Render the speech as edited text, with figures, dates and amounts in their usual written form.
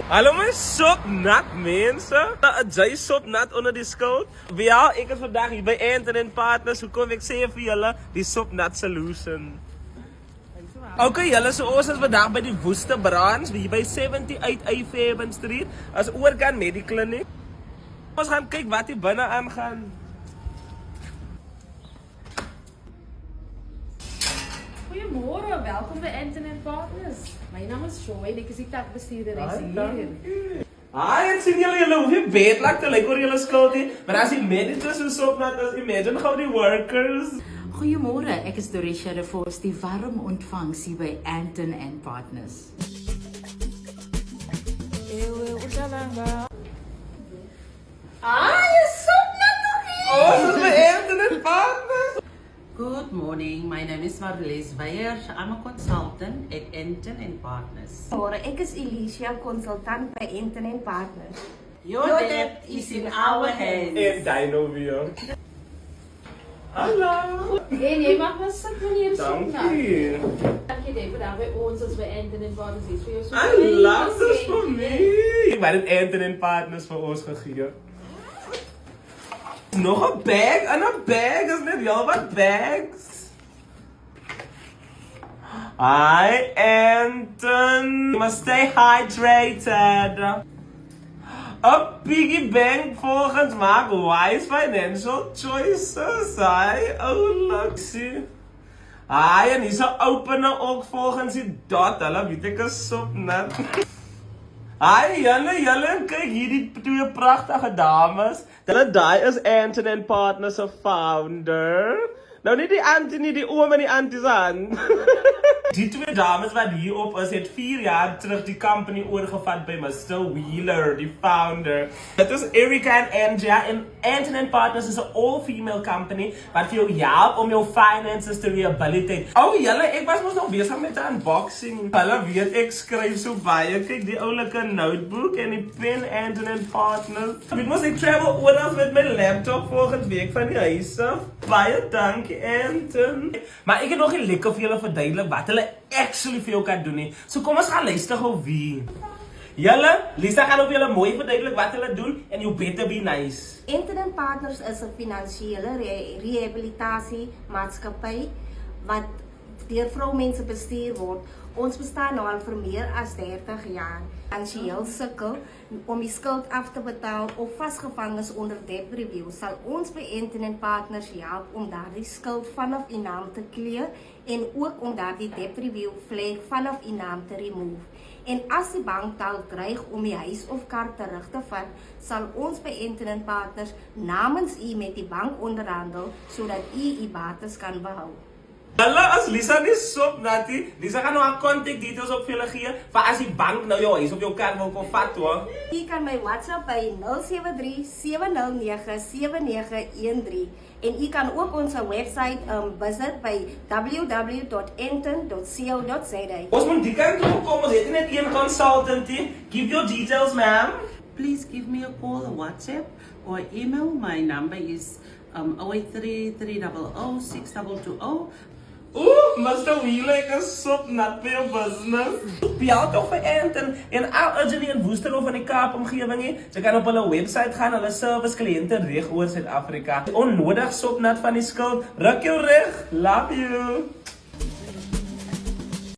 Hallo my sopnat mense. Jy sopnat onder die skuld. Ja, ek is vandag hier by Anton & Partners. Hoe kom ek sê vir julle die sopnat solution? Okay, julle, so ons is vandag by die Woeste Branch hier by 78 A-Fairbairn Street as oorkant Medikliniek. Ons gaan kyk wat hier binne aangaan. Goedemorgen, welkom bij Anton & Partners. Mijn naam is Joy en ik is die takbestuurder hier. Hi, en sien julle hoeveel bedlakte lyk oor julle skuld hier. Maar as die managers so sopnat is, imagine gou die workers. Goedemorgen, ik is Dorisha de Vos, die warm ontvangst hier bij Anton & Partners. Je sopnat nog hier! Oh, dit is by Anton & Partners. Good morning, my name is Marlies Weyer. I'm a consultant at Anton & Partners. Goedemorgen, ik is Alicia, consultant bij Anton & Partners. Your debt is in our hands. En Dino weer. Hallo. Nee, mag wel zitten wanneer je sopnat. Dankie. Dank je David, daar bij ons als bij Anton & Partners is voor jou zo. I love this for me. Ik ben het Anton & Partners voor ons gegeven. Nog een bag en een bag is net heel wat bags. Hi Anton, you must stay hydrated. A piggy bank volgens maak wise financial choices. Hi, oh look, see. Hi, en hier is een opener ook volgens die dot. Hulle weet ek is sopnat. Hi, julle, kyk hier die twee pragtige dames. Hulle daai is Anton & Partners se founder. Nou nie die auntie nie, die oom en die auntie se hand. Die twee dames wat hier op is, het 4 jaar terug die company oorgevat by Mr. Wheeler, die founder. Dit is Erika en Andrea en Anton & Partners is 'n all-female company wat vir jou help om jou finances te rehabilitate. Oh julle, ek was mos nog besig met 'n unboxing. Hulle weet ek skryf so baie. Kyk die oulike notebook en die pen Anton & Partners. Ek mos ek travel oral met my laptop volgende week van die huis af. Baie dankie Anton. Maar ek het nog nie lekker vir julle verduidelik wat hulle actually vir jou kan doen nie. So kom ons gaan luister gou wie. Julle, Lisa gaan op julle mooi verduidelik wat hulle doen en you better be nice. Anton & Partners is een financiële rehabilitasiemaatskappy wat deur vroumense bestuur word. Ons bestaan nou al vir meer as 30 jaar. Finansieel sukkel om die skuld af te betaal of vasgevang is onder debt review, sal ons by Anton & Partners help om daardie skuld vanaf u naam te clear en ook om daardie debt review flag vanaf u naam te remove. En as die bank dalk dreig om die huis of kar terug te vat, sal ons by Anton & Partners namens u met die bank onderhandel sodat u bates kan behou. Hulle as Lisa nie sopnat nie, Lisa gaan nou haar contact details op vir julle gee vir as die bank nou jou huis of jou kar wil kom vat hoor. U kan my WhatsApp by 073-709-7913 en u kan ook ons website visit by www.anton.co.za. Ons moet die kant toe kom, ons het net een consultant hier. Give your details ma'am. Please give me a call, a WhatsApp, or email. My number is 083-300-6220. Oeh, Mr. Wheeler, ek is sopnat by jou business. Bel toch vir Anton en al urgently in Woester of in die Kaap omgewing he. Jy kan op hulle website gaan, hulle service kliënte reg oor Suid-Afrika. Onnodig sopnat van die skuld. Ruk jou reg. Love you.